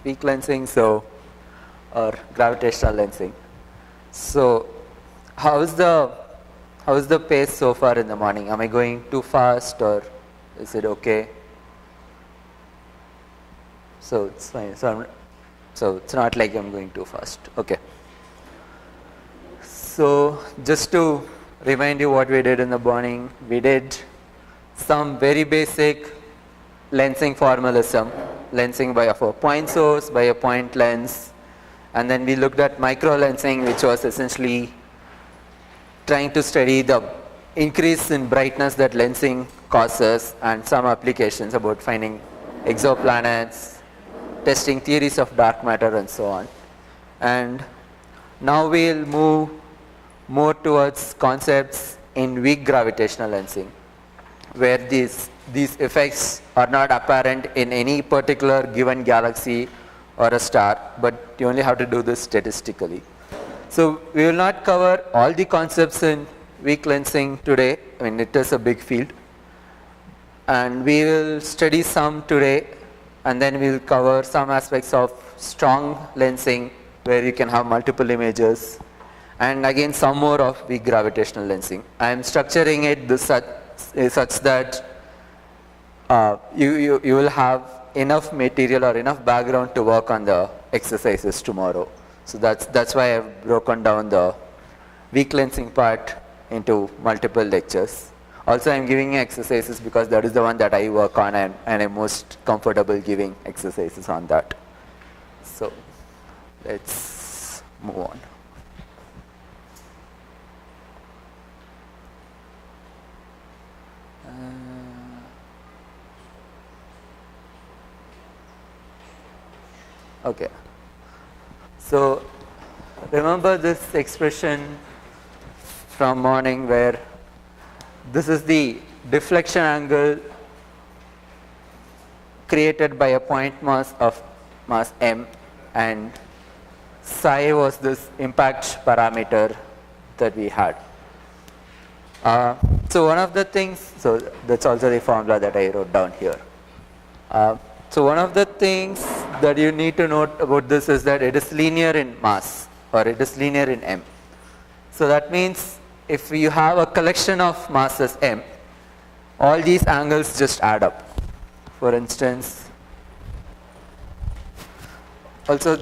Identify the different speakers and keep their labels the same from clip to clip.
Speaker 1: weak lensing, or gravitational lensing. So how's the pace so far in the morning? Am I going too fast or is it okay? So it's fine. So it's not like I'm going too fast. Okay. So just to remind you what we did in the morning, we did some very basic lensing formalism, lensing by a point source, by a point lens, and then we looked at micro lensing, which was essentially trying to study the increase in brightness that lensing causes and some applications about finding exoplanets, testing theories of dark matter and so on. And now we'll move more towards concepts in weak gravitational lensing, where these effects are not apparent in any particular given galaxy or a star, but you only have to do this statistically. So we will not cover all the concepts in weak lensing today. I mean, it is a big field, and we will study some today, and then we will cover some aspects of strong lensing where you can have multiple images, and again some more of weak gravitational lensing. I am structuring it such that you will have enough material or enough background to work on the exercises tomorrow. So that's why I've broken down the weak lensing part into multiple lectures. Also, I'm giving exercises because that is the one that I work on, and I'm most comfortable giving exercises on that. So let's move on. Okay. So remember this expression from morning where this is the deflection angle created by a point mass of mass m, and psi was this impact parameter that we had. So one of the things, so that's also the formula that I wrote down here. So one of the things that you need to note about this is that it is linear in mass, or it is linear in m. So that means if you have a collection of masses m, all these angles just add up. For instance, also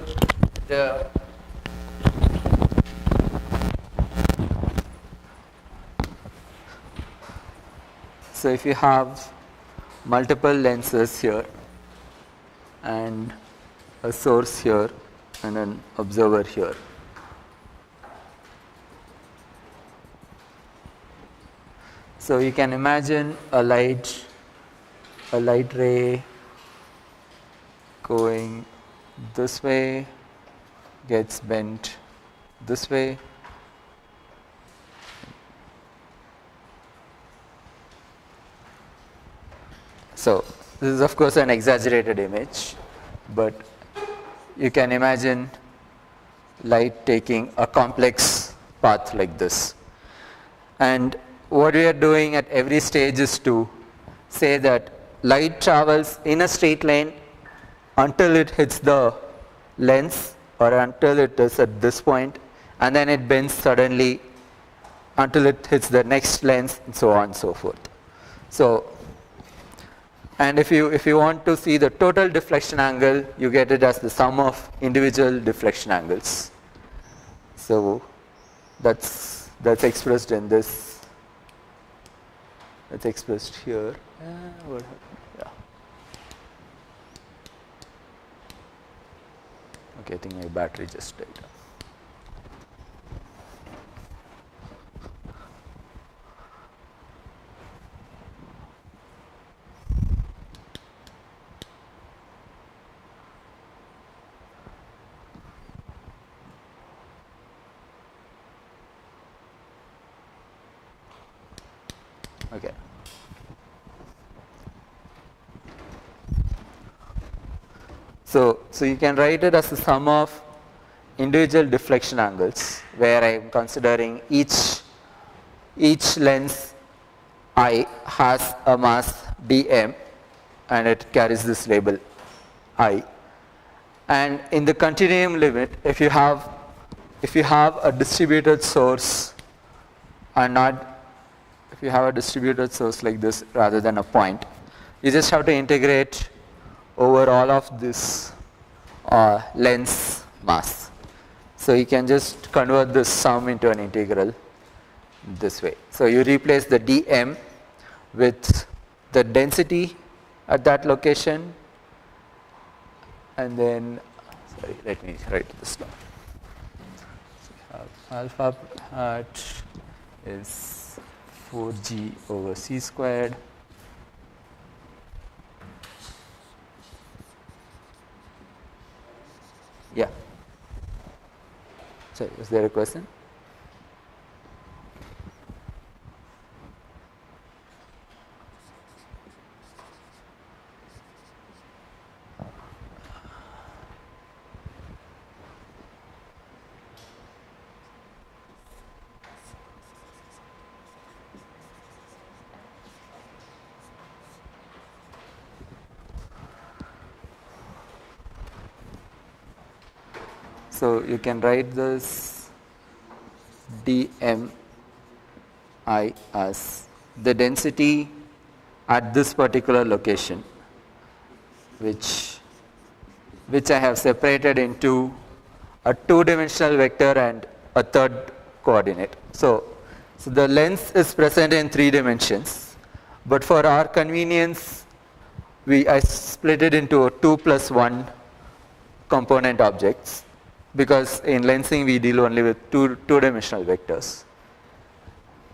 Speaker 1: so if you have multiple lenses here and a source here and an observer here, so you can imagine a light ray going this way, gets bent this way, so this is of course an exaggerated image, but you can imagine light taking a complex path like this. And what we are doing at every stage is to say that light travels in a straight line until it hits the lens, or until it is at this point, and then it bends suddenly until it hits the next lens, and so on and so forth. So, and if you want to see the total deflection angle, you get it as the sum of individual deflection angles. So that's expressed in this. That's expressed here. Yeah. Okay, I think my battery just died. Okay. So you can write it as the sum of individual deflection angles, where I am considering each lens I has a mass dm, and it carries this label I, And in the continuum limit, if you have a distributed source and not, if you have a distributed source like this rather than a point, you just have to integrate over all of this lens mass. So you can just convert this sum into an integral this way. So you replace the dm with the density at that location, and then, sorry, let me write this down. So we have alpha hat is 4g over c squared Yeah. So, is there a question? So, you can write this dmi as the density at this particular location, which I have separated into a two-dimensional vector and a third coordinate. So the lens is present in 3 dimensions, but for our convenience, I split it into 2 plus 1 component objects, because in lensing we deal only with two-dimensional vectors.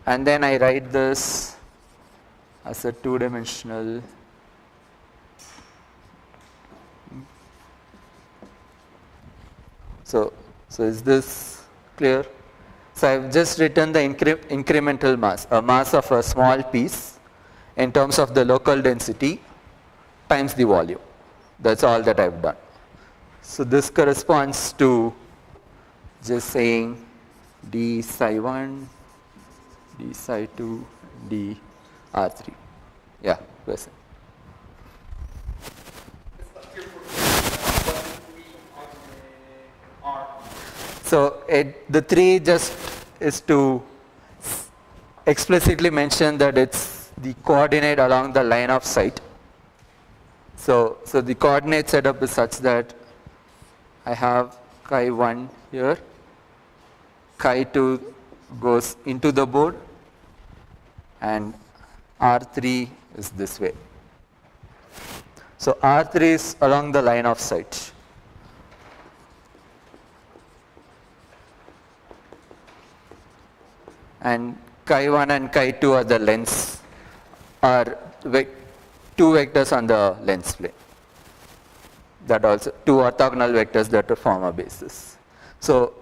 Speaker 1: And then I write this as a two-dimensional So is this clear? So I've just written the incremental mass, a mass of a small piece in terms of the local density times the volume. That's all that I've done. So this corresponds to just saying d psi 1, d psi 2, d r3. Yeah, question. So the 3 just is to explicitly mention that it's the coordinate along the line of sight. So the coordinate setup is such that I have chi1 here, chi2 goes into the board, and R3 is this way. So R3 is along the line of sight. And chi1 and chi2 are the lens, are 2 vectors on the lens plane. That also 2 orthogonal vectors that form a basis. So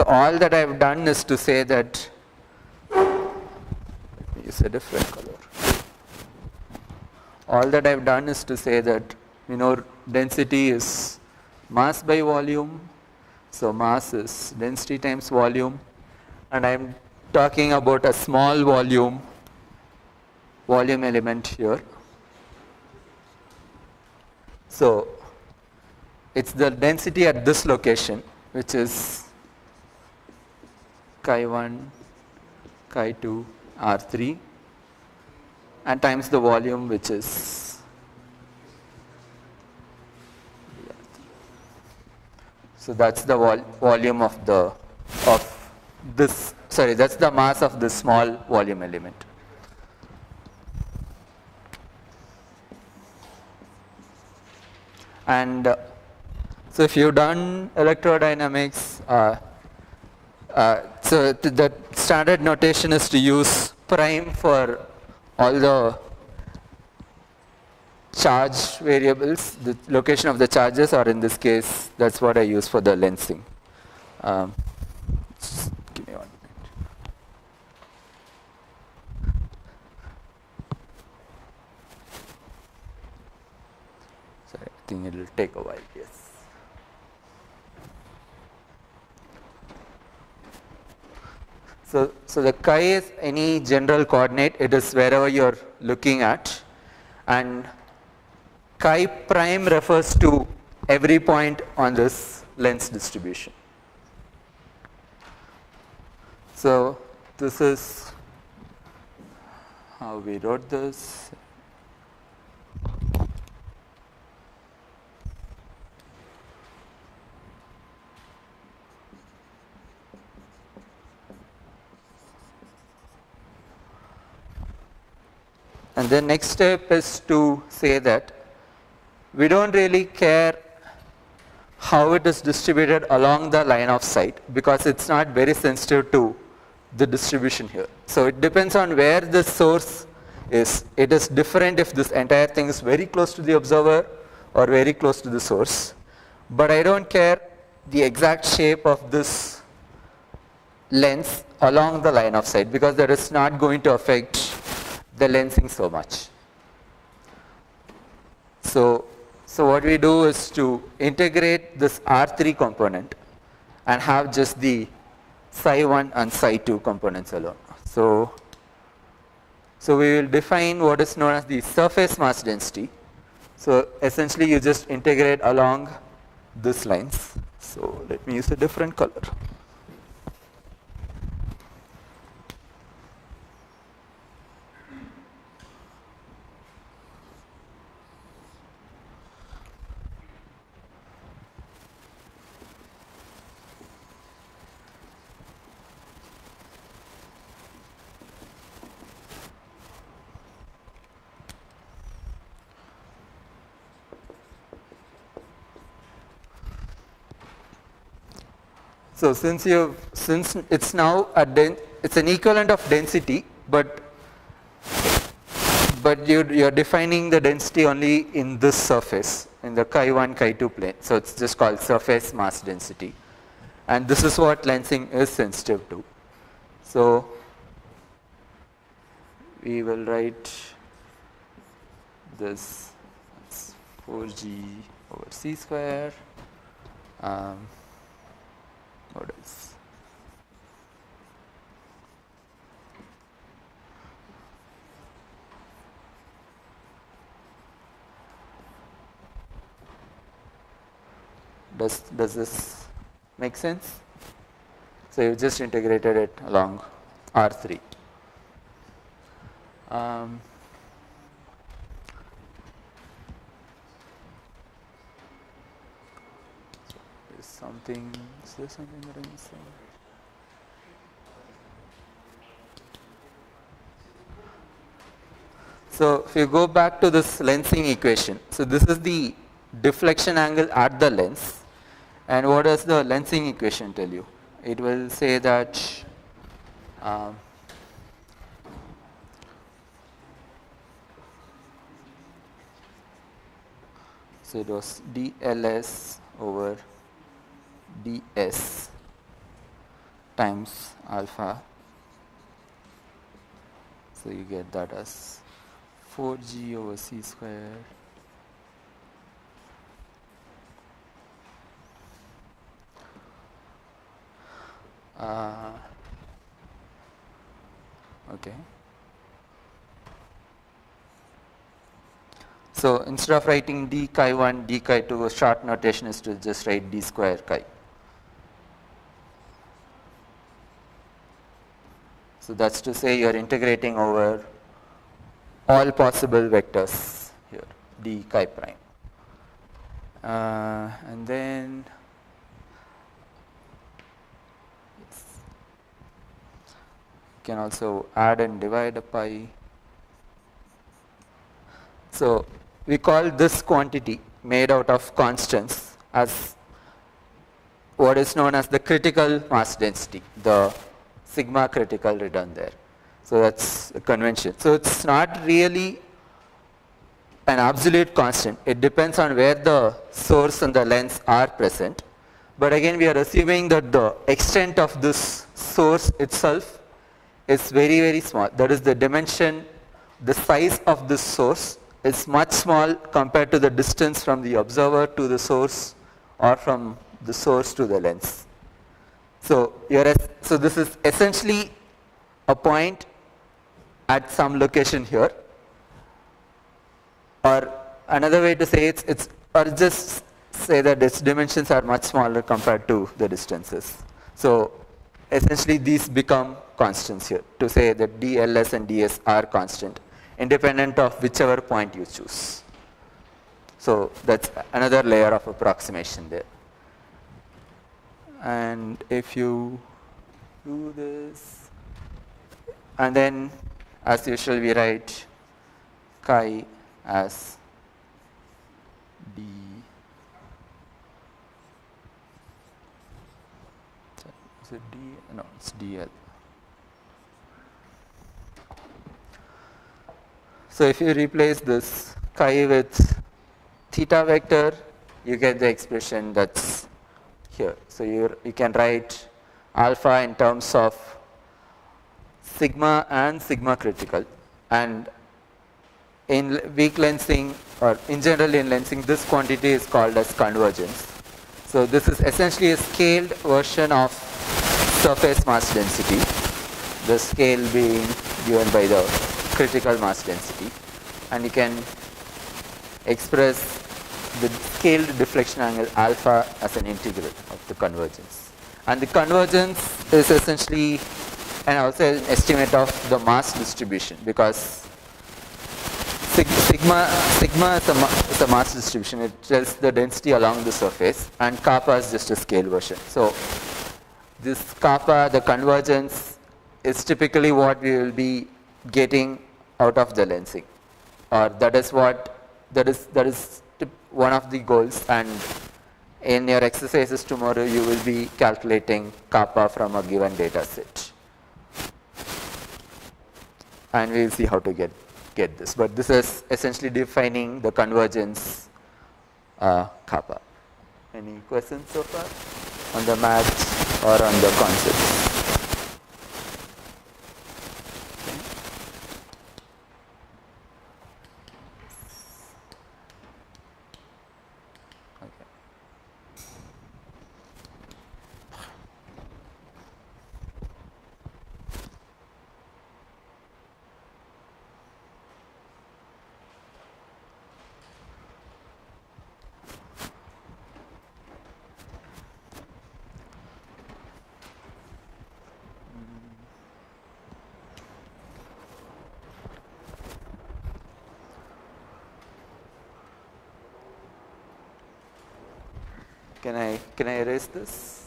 Speaker 1: all that I have done is to say that, let me use a different color. All that I have done is to say that, density is mass by volume. So mass is density times volume, and I am talking about a small volume element here. So it's the density at this location, which is chi1, chi2, r3, and times the volume, which is so that's the volume of this. Sorry, that's the mass of this small volume element. And so if you've done electrodynamics, so the standard notation is to use prime for all the charge variables, the location of the charges, or in this case, that's what I use for the lensing. Give me 1 minute. Sorry, I think it will take a while, yes. So the chi is any general coordinate, it is wherever you are looking at, and chi prime refers to every point on this lens distribution. So this is how we wrote this. And the next step is to say that we don't really care how it is distributed along the line of sight, because it's not very sensitive to the distribution here. So it depends on where the source is. It is different if this entire thing is very close to the observer or very close to the source. But I don't care the exact shape of this lens along the line of sight, because that is not going to affect the lensing so much. So what we do is to integrate this R3 component and have just the psi1 and psi2 components alone. So we will define what is known as the surface mass density. So essentially you just integrate along these lines. So let me use a different color. So since it's now it's an equivalent of density, but you're defining the density only in this surface, in the chi1, chi2 plane. So it's just called surface mass density, and this is what lensing is sensitive to. So we will write this as 4g over c square. What else? Does this make sense? So you just integrated it along R3. Is there something that I'm missing? So if you go back to this lensing equation, so this is the deflection angle at the lens, and what does the lensing equation tell you? It will say that so it was dLs over ds times alpha. So you get that as 4g over c square okay. So instead of writing d chi1, d chi2, short notation is to just write d square chi. So that's to say you are integrating over all possible vectors here, d chi prime. And then you can also add and divide a pi. So we call this quantity made out of constants as what is known as the critical mass density, the sigma critical written there. So that's the convention. So it's not really an absolute constant. It depends on where the source and the lens are present. But again, we are assuming that the extent of this source itself is very, very small. That is, the dimension, the size of this source is much small compared to the distance from the observer to the source or from the source to the lens. So this is essentially a point at some location here, or another way to say it's or just say that its dimensions are much smaller compared to the distances. So essentially these become constants here to say that dLs and ds are constant independent of whichever point you choose. So that's another layer of approximation there. And if you do this, and then as usual we write chi as d, is it d? No, it's dl. So if you replace this chi with theta vector, you get the expression that's here. So you can write alpha in terms of sigma and sigma critical, and in weak lensing or in general in lensing this quantity is called as convergence. So this is essentially a scaled version of surface mass density, the scale being given by the critical mass density, and you can express the scaled deflection angle alpha as an integral of the convergence. And the convergence is essentially also an estimate of the mass distribution, because sigma is a mass distribution. It tells the density along the surface, and kappa is just a scale version. So this kappa, the convergence, is typically what we will be getting out of the lensing, or that is one of the goals. And in your exercises tomorrow you will be calculating kappa from a given data set, and we will see how to get this, but this is essentially defining the convergence kappa. Any questions so far on the maths or on the concepts? Can I erase this?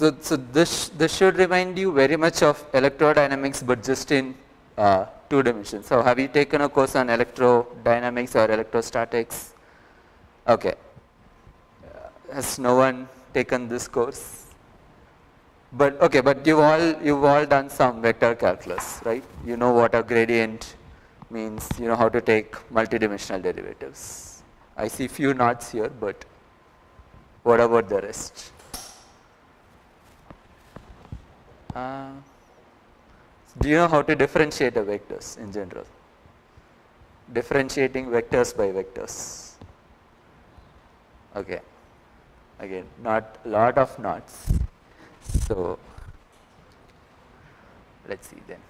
Speaker 1: So this should remind you very much of electrodynamics, but just in 2 dimensions. So have you taken a course on electrodynamics or electrostatics? Okay. Has no one taken this course? But okay, but you've all done some vector calculus, right? You know what a gradient means. You know how to take multidimensional derivatives. I see few nods here, but what about the rest? Do you know how to differentiate the vectors in general? Differentiating vectors by vectors. Okay. Again, not a lot of knots. So let's see then.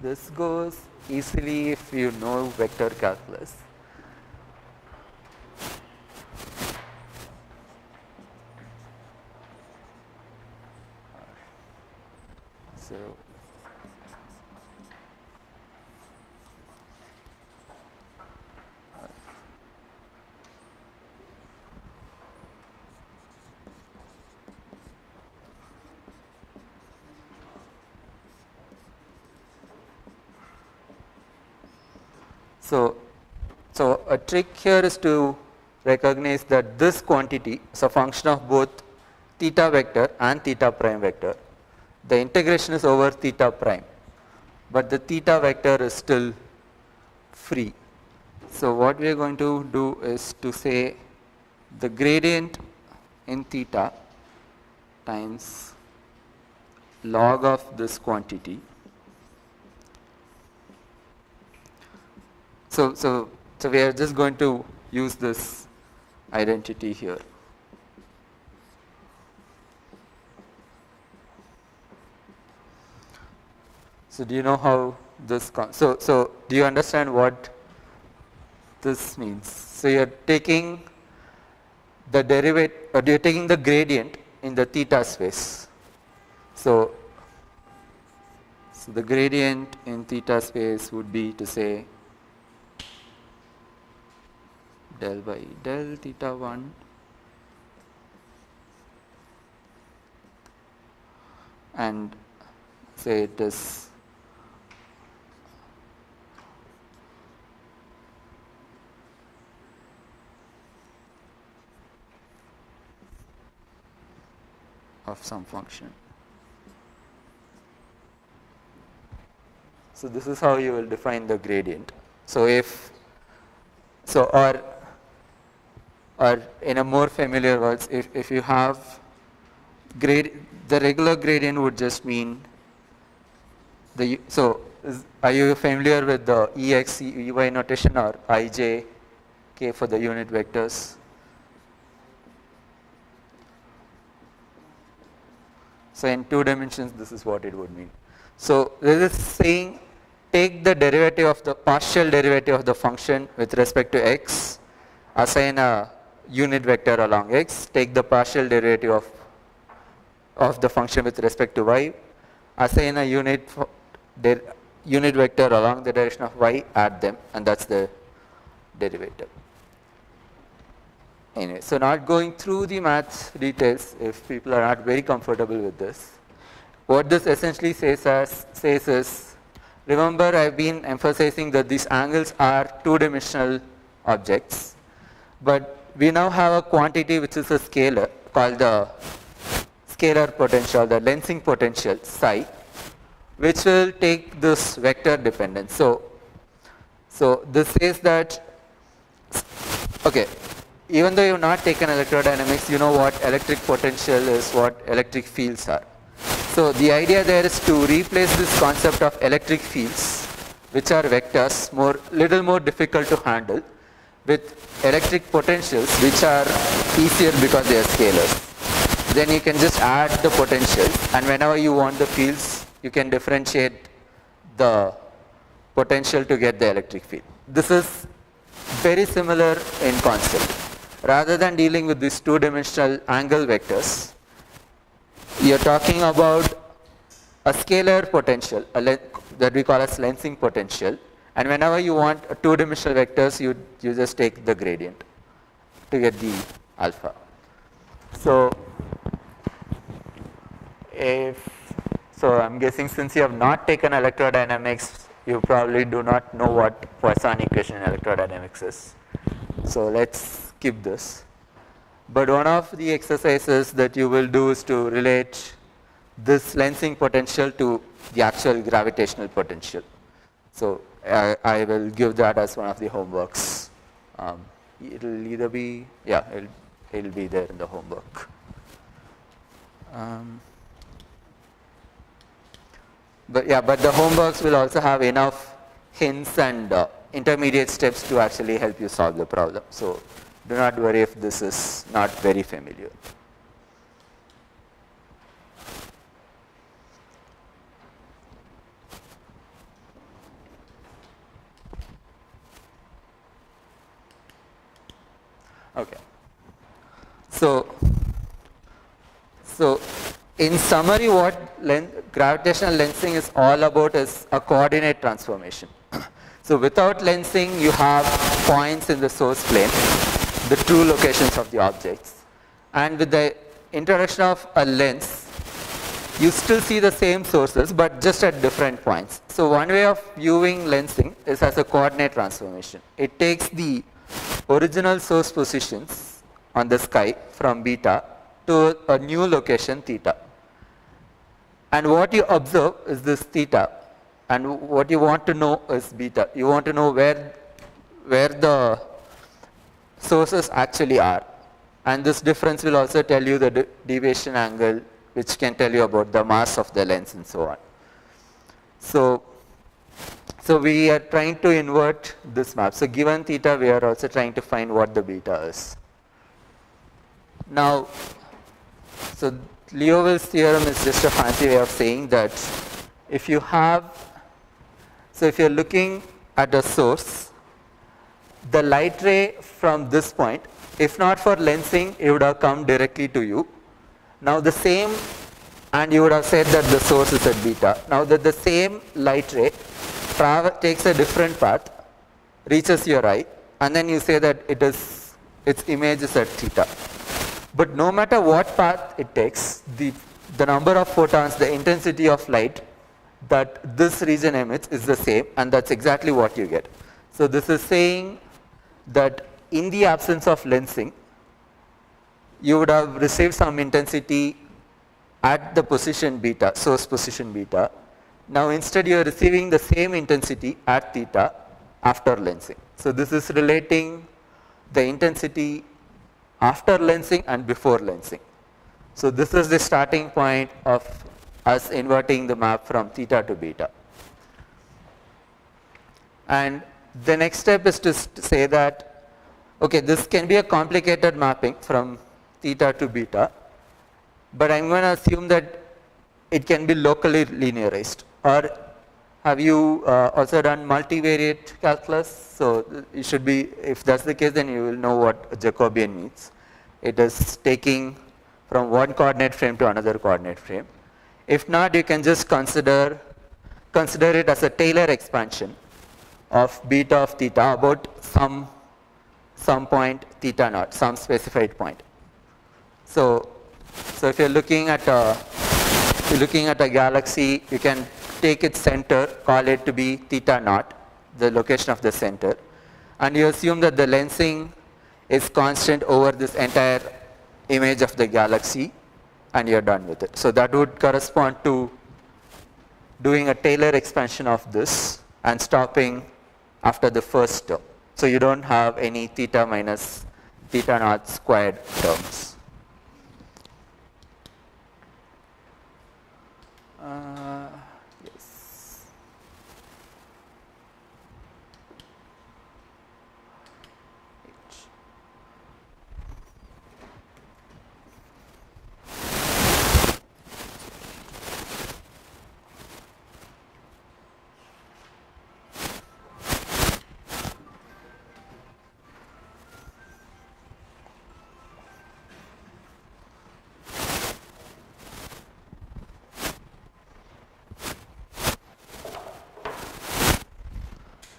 Speaker 1: This goes easily if you know vector calculus. So a trick here is to recognize that this quantity is a function of both theta vector and theta prime vector. The integration is over theta prime, but the theta vector is still free. So what we are going to do is to say the gradient in theta times log of this quantity. So we are just going to use this identity here. So do you know how this so do you understand what this means? So you are taking the derivative, or you are taking the gradient in the theta space. So the gradient in theta space would be to say del by del theta 1 and say it is of some function. So this is how you will define the gradient. So or in a more familiar words, if you have the regular gradient would just mean are you familiar with the Ex, Ey notation or Ij, K for the unit vectors? So in 2 dimensions, this is what it would mean. So this is saying take the derivative of the partial derivative of the function with respect to x, assign a unit vector along x, take the partial derivative of the function with respect to y, assign a unit vector along the direction of y, add them, and that's the derivative. Anyway, so not going through the math details if people are not very comfortable with this. What this essentially says is, remember I've been emphasizing that these angles are 2-dimensional objects, but we now have a quantity which is a scalar called the scalar potential, the lensing potential psi, which will take this vector dependence. So this says that, okay, even though you have not taken electrodynamics, you know what electric potential is, what electric fields are. So the idea there is to replace this concept of electric fields, which are vectors, little more difficult to handle, with electric potentials, which are easier because they are scalars. Then you can just add the potentials, and whenever you want the fields, you can differentiate the potential to get the electric field. This is very similar in concept. Rather than dealing with these 2-dimensional angle vectors, you are talking about a scalar potential that we call as lensing potential, and whenever you want 2-dimensional vectors, you just take the gradient to get the alpha. So I'm guessing since you have not taken electrodynamics, you probably do not know what Poisson equation in electrodynamics is. So let's skip this. But one of the exercises that you will do is to relate this lensing potential to the actual gravitational potential. So I will give that as one of the homeworks. It'll either be, yeah, it'll be there in the homework. But the homeworks will also have enough hints and intermediate steps to actually help you solve the problem. So do not worry if this is not very familiar. Okay. So in summary, what gravitational lensing is all about is a coordinate transformation. So without lensing, you have points in the source plane, the true locations of the objects. And with the introduction of a lens, you still see the same sources, but just at different points. So one way of viewing lensing is as a coordinate transformation. It takes the original source positions on the sky from beta to a new location theta. And what you observe is this theta, and what you want to know is beta. You want to know where the sources actually are. And this difference will also tell you the deviation angle, which can tell you about the mass of the lens and so on. So we are trying to invert this map. So given theta, we are also trying to find what the beta is. Now, so Liouville's theorem is just a fancy way of saying that if you have, so if you're looking at a source, the light ray from this point, if not for lensing, it would have come directly to you. Now the same, and you would have said that the source is at beta. Now that the same light ray takes a different path, reaches your eye, and then you say that its image is at theta. But no matter what path it takes, the number of photons, the intensity of light that this region emits is the same, and that's exactly what you get. So this is saying that in the absence of lensing, you would have received some intensity at the position beta, source position beta. Now instead you are receiving the same intensity at theta after lensing. So this is relating the intensity after lensing and before lensing. So this is the starting point of us inverting the map from theta to beta. And the next step is to say that, okay, this can be a complicated mapping from theta to beta, but I'm going to assume that it can be locally linearized. Or have you also done multivariate calculus? So it should be, if that's the case, then you will know what a Jacobian means. It is taking from one coordinate frame to another coordinate frame. If not, you can just consider it as a Taylor expansion of beta of theta about some point theta naught, some specified point. So if you're looking at a galaxy, you can take its center, call it to be theta naught, the location of the center, and you assume that the lensing is constant over this entire image of the galaxy, and you're done with it. So that would correspond to doing a Taylor expansion of this and stopping after the first term. So you don't have any theta minus theta naught squared terms. Yes.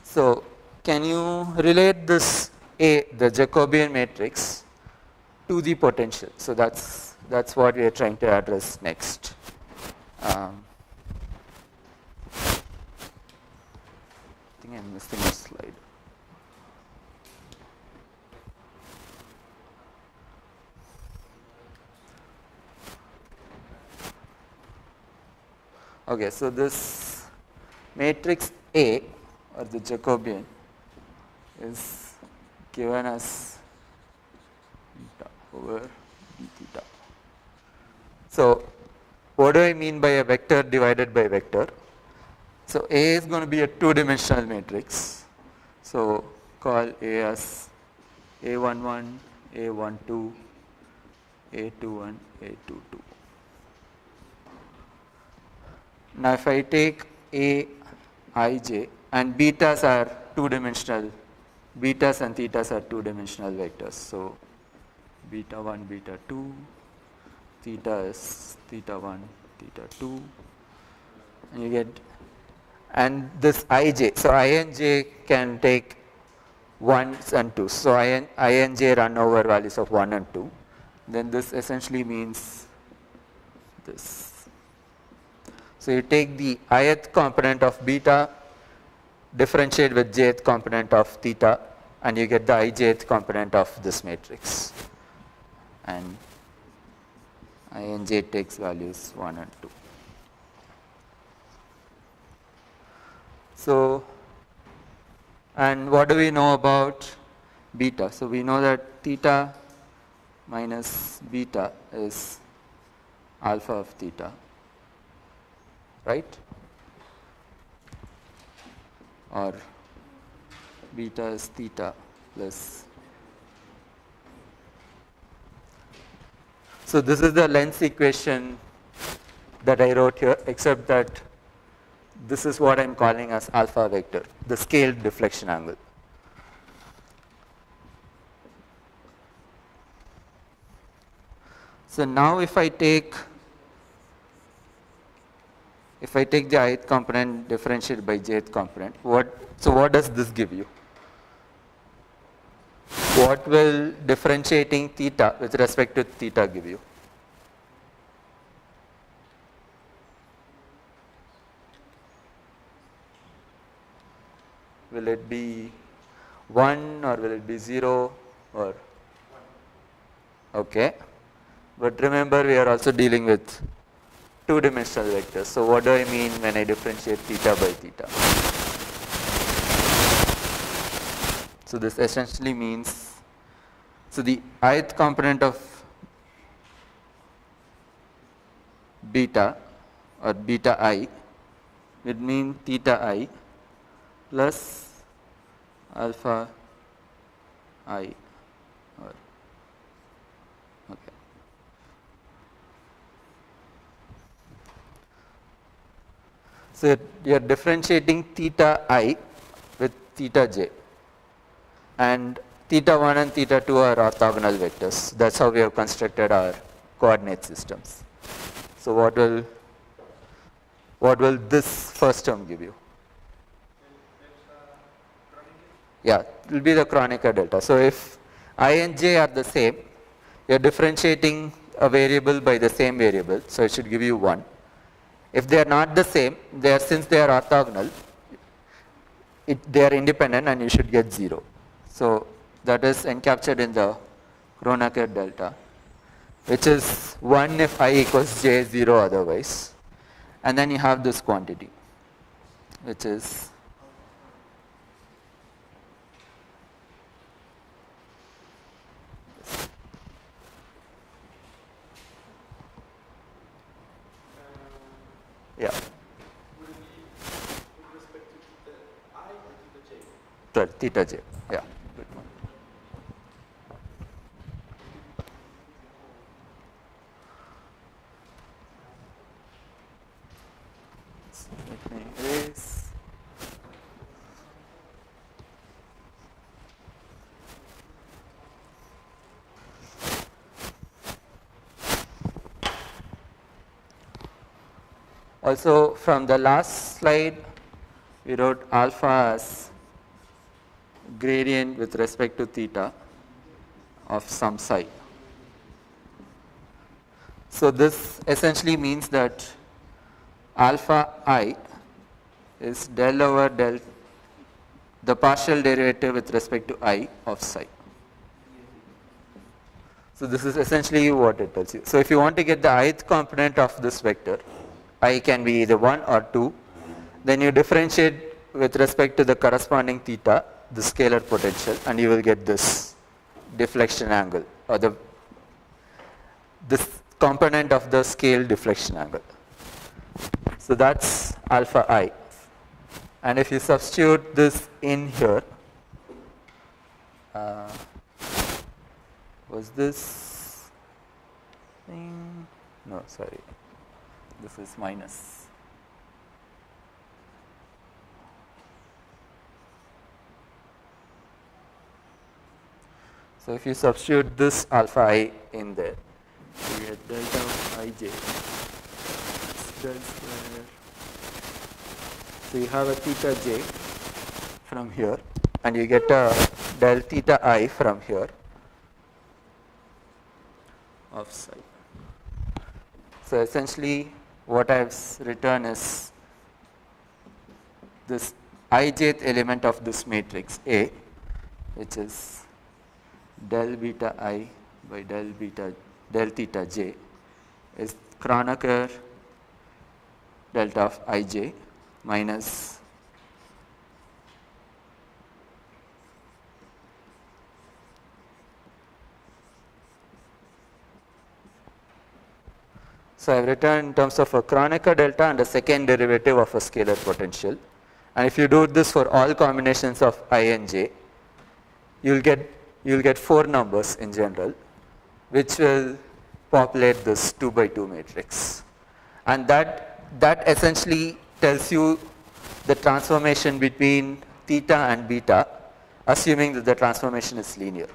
Speaker 1: So can you relate this A, the Jacobian matrix, to the potential? So that's what we are trying to address next. I think I'm missing a slide. Okay, so this matrix A, or the Jacobian, is given as beta over d theta. So what do I mean by a vector divided by vector? So A is going to be a two-dimensional matrix. So call A as A11, A12, A21, A22. Now if I take A, ij, and betas are two-dimensional, betas and thetas are two-dimensional vectors. So beta 1, beta 2, theta is theta 1, theta 2, and you get, and this ij, so I and j can take 1s and 2s. So I and j run over values of 1 and 2. Then this essentially means this. So you take the ith component of beta, differentiate with jth component of theta, and you get the ijth component of this matrix. And I and j takes values 1 and 2. So And what do we know about beta? So we know that theta minus beta is alpha of theta, right? Or beta is theta plus. So this is the length equation that I wrote here, except that this is what I'm calling as alpha vector, the scaled deflection angle. So now if I take the ith component differentiated by jth component, what does this give you? What will differentiating theta with respect to theta give you? Will it be 1 or will it be 0 or? Okay. But remember, we are also dealing with two-dimensional vectors. So what do I mean when I differentiate theta by theta? So this essentially means, so the ith component of beta or beta I would mean theta I plus alpha I, or okay. So you are differentiating theta I with theta j, and theta 1 and theta 2 are orthogonal vectors. That's how we have constructed our coordinate systems. So what will this first term give you? Yeah, it will be the Kronecker delta. So if I and j are the same, you are differentiating a variable by the same variable, so it should give you 1. If they are not the same, since they are orthogonal, they are independent and you should get 0. So that is encaptured in the Kronecker delta, which is 1 if I equals j, 0 otherwise. And then you have this quantity, which is yeah.
Speaker 2: Would it be with respect to theta I or theta j?
Speaker 1: Theta j, yeah. Good one. So let me erase. Also, from the last slide, we wrote alpha as gradient with respect to theta of some psi. So this essentially means that alpha I is del over del, the partial derivative with respect to I of psi. So this is essentially what it tells you. So if you want to get the ith component of this vector, I can be either 1 or 2, then you differentiate with respect to the corresponding theta, the scalar potential, and you will get this deflection angle, or this component of the scale deflection angle. So that's alpha I. And if you substitute this in here, was this thing? No, sorry. This is minus. So if you substitute this alpha I in there, you get delta of ij del square. So you have a theta j from here, and you get a del theta I from here of psi. So essentially what I've written is this ijth element of this matrix A, which is del beta I by del theta j, is Kronecker delta of ij minus So I've written in terms of a Kronecker delta and a second derivative of a scalar potential. And if you do this for all combinations of I and j, you'll get 4 numbers in general, which will populate this 2 by 2 matrix. And that essentially tells you the transformation between theta and beta, assuming that the transformation is linear.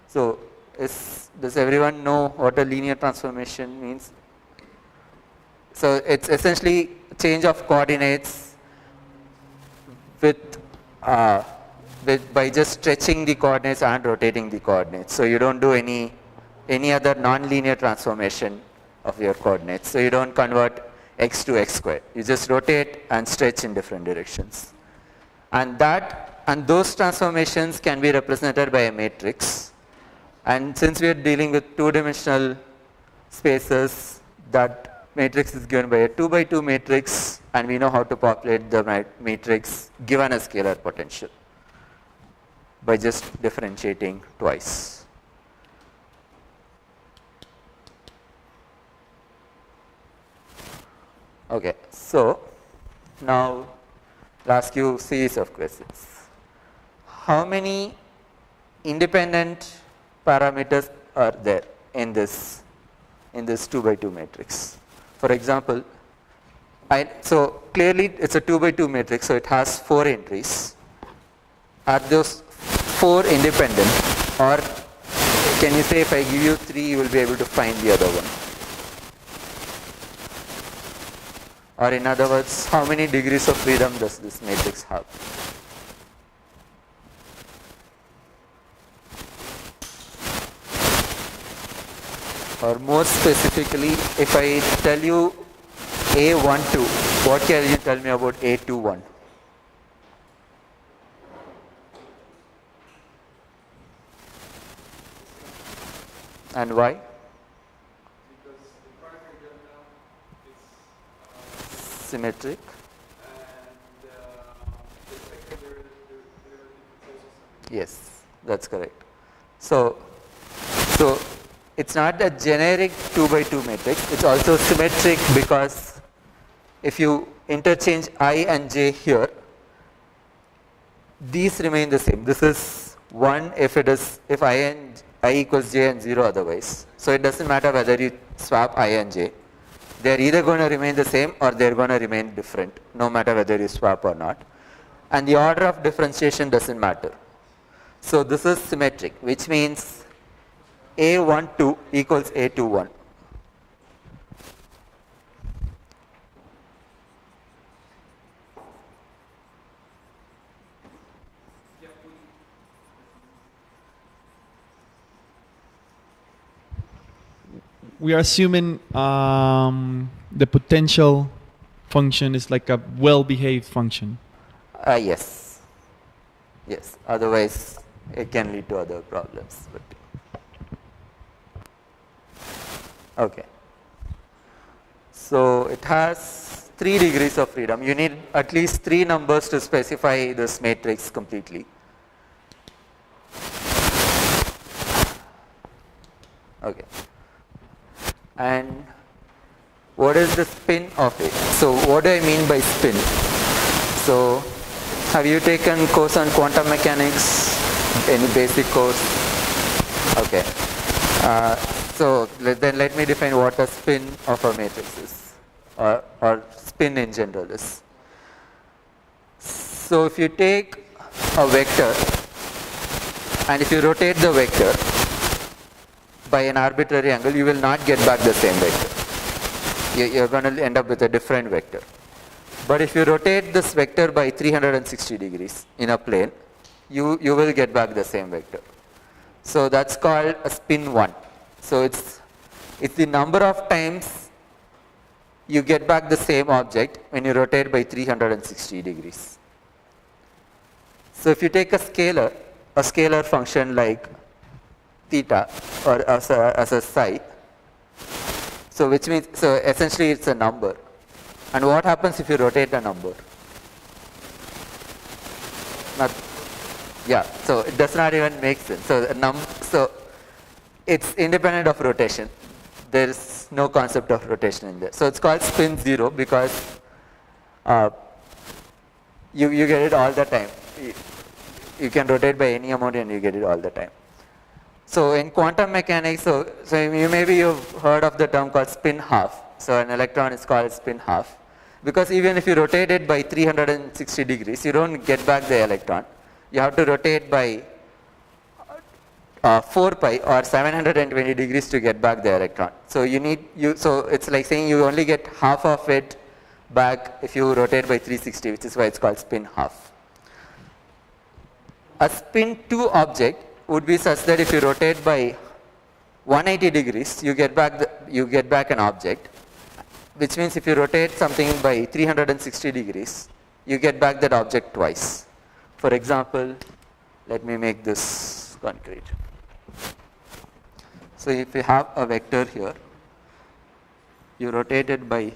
Speaker 1: So does everyone know what a linear transformation means? So it's essentially change of coordinates by just stretching the coordinates and rotating the coordinates. So you don't do any other non-linear transformation of your coordinates. So you don't convert x to x squared. You just rotate and stretch in different directions. And those transformations can be represented by a matrix. And since we are dealing with 2-dimensional spaces, that matrix is given by a 2 by 2 matrix, and we know how to populate the matrix given a scalar potential by just differentiating twice. Okay, so now I'll ask you a series of questions. How many independent parameters are there in this 2 by 2 matrix? For example, so clearly it's a 2 by 2 matrix, so it has 4 entries. Are those 4 independent, or can you say if I give you 3, you will be able to find the other one? Or in other words, how many degrees of freedom does this matrix have? Or more specifically, if I tell you A12, what can you tell me about A21? And why?
Speaker 2: Because the Kronecker delta is
Speaker 1: Symmetric.
Speaker 2: and the second derivative is also symmetric.
Speaker 1: Yes, that's correct. So it's not a generic 2 by 2 matrix, it's also symmetric because if you interchange I and j here, these remain the same. This is 1 if I equals j and 0 otherwise. So it doesn't matter whether you swap I and j. They are either going to remain the same or they are going to remain different, no matter whether you swap or not. And the order of differentiation doesn't matter. So this is symmetric, which means A12 equals A21.
Speaker 3: We are assuming the potential function is like a well-behaved function.
Speaker 1: Yes. Yes. Otherwise, it can lead to other problems. But okay. So it has 3 degrees of freedom. You need at least 3 numbers to specify this matrix completely. Okay. And what is the spin of it? So what do I mean by spin? So have you taken course on quantum mechanics? Any basic course? Okay. So then let me define what a spin of a matrix is, or spin in general is. So if you take a vector and if you rotate the vector by an arbitrary angle, you will not get back the same vector. You're going to end up with a different vector. But if you rotate this vector by 360 degrees in a plane, you will get back the same vector. So that's called a spin 1. So it's the number of times you get back the same object when you rotate by 360 degrees. So if you take a scalar function like theta or as a psi, so which means, so essentially it's a number. And what happens if you rotate a number? Yeah, so it does not even make sense. So it's independent of rotation. there is no concept of rotation in there. So it's called spin 0 because you get it all the time. You can rotate by any amount and you get it all the time. So in quantum mechanics, so maybe you've heard of the term called spin half. So an electron is called spin half because even if you rotate it by 360 degrees, you don't get back the electron. You have to rotate by 4 pi or 720 degrees to get back the electron. So so it's like saying you only get half of it back if you rotate by 360, which is why it's called spin half. A spin 2 object would be such that if you rotate by 180 degrees, you get back an object, which means if you rotate something by 360 degrees, you get back that object twice. For example, let me make this concrete. So if you have a vector here, you rotate it by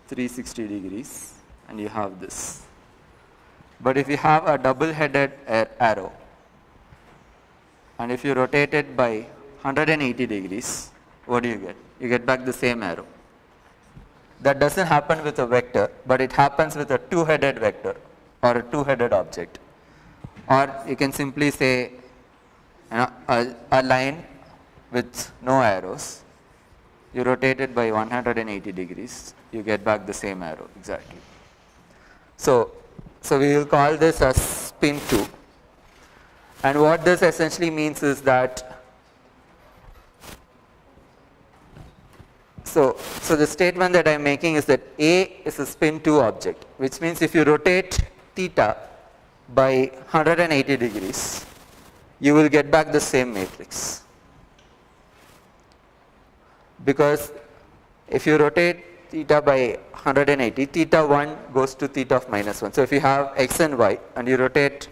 Speaker 1: 360 degrees and you have this. But if you have a double-headed arrow and if you rotate it by 180 degrees, what do you get? You get back the same arrow. That doesn't happen with a vector, but it happens with a two-headed vector or a two-headed object. Or you can simply say a line with no arrows. You rotate it by 180 degrees, you get back the same arrow exactly. So we will call this as spin 2. And what this essentially means is that, so the statement that I am making is that A is a spin 2 object, which means if you rotate theta by 180 degrees, you will get back the same matrix. Because if you rotate theta by 180, theta 1 goes to theta of minus 1. So if you have x and y and you rotate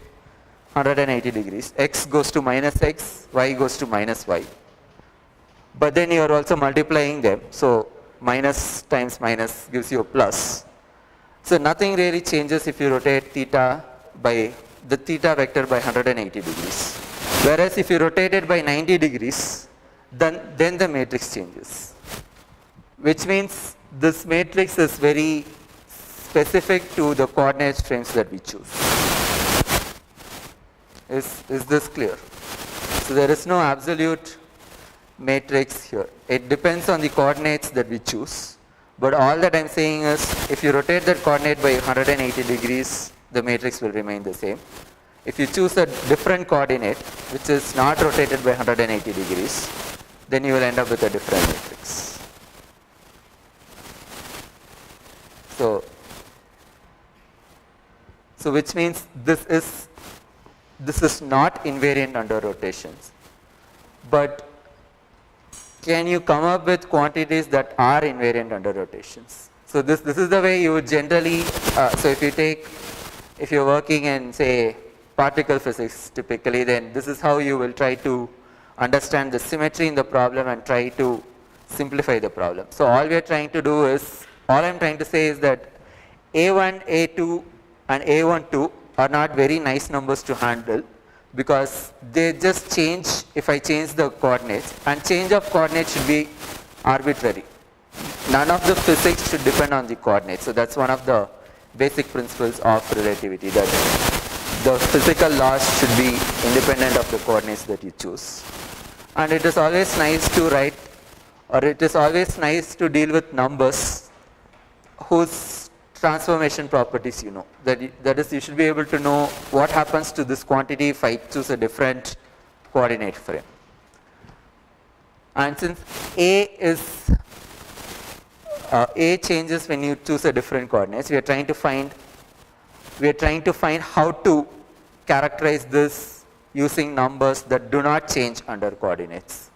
Speaker 1: 180 degrees, x goes to minus x, y goes to minus y. But then you are also multiplying them, so minus times minus gives you a plus. So nothing really changes if you rotate theta by the theta vector by 180 degrees. Whereas if you rotate it by 90 degrees, then the matrix changes. Which means this matrix is very specific to the coordinate frames that we choose. Is this clear? So there is no absolute matrix here. It depends on the coordinates that we choose. But all that I am saying is if you rotate that coordinate by 180 degrees, the matrix will remain the same. If you choose a different coordinate which is not rotated by 180 degrees, then you will end up with a different matrix. So which means this is not invariant under rotations. But can you come up with quantities that are invariant under rotations? So this is the way you would generally, so if you're working in say particle physics typically, then this is how you will try to understand the symmetry in the problem and try to simplify the problem. So all we are trying to do is, all I am trying to say is that A1, A2 and A12 are not very nice numbers to handle because they just change if I change the coordinates, and change of coordinates should be arbitrary. None of the physics should depend on the coordinates. So that's one of the basic principles of relativity, that the physical laws should be independent of the coordinates that you choose. And it is always nice to write, or it is always nice to deal with numbers whose transformation properties you know. That is, you should be able to know what happens to this quantity if I choose a different coordinate frame. And since A changes when you choose a different coordinates, we are trying to find how to characterize this using numbers that do not change under coordinates.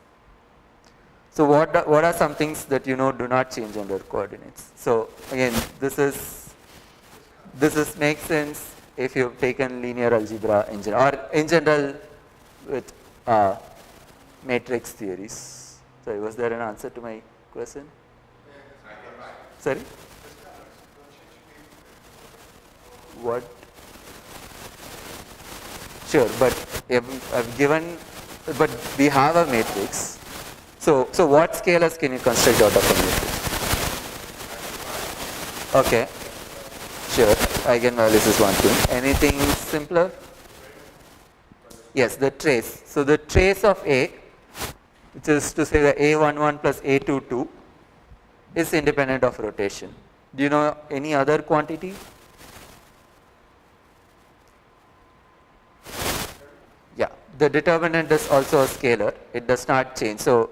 Speaker 1: So what are some things that you know do not change under coordinates? So again, this makes sense if you've taken linear algebra in general with matrix theories. Sorry, was there an answer to my question? Sorry? What? Sure, but I've given, but we have a matrix. So what scalars can you construct out of a matrix? Okay, sure. Eigenvalues is one thing. Anything simpler? Yes, the trace. So the trace of A, which is to say the A11 plus A22, is independent of rotation. Do you know any other quantity? Yeah, the determinant is also a scalar. It does not change. So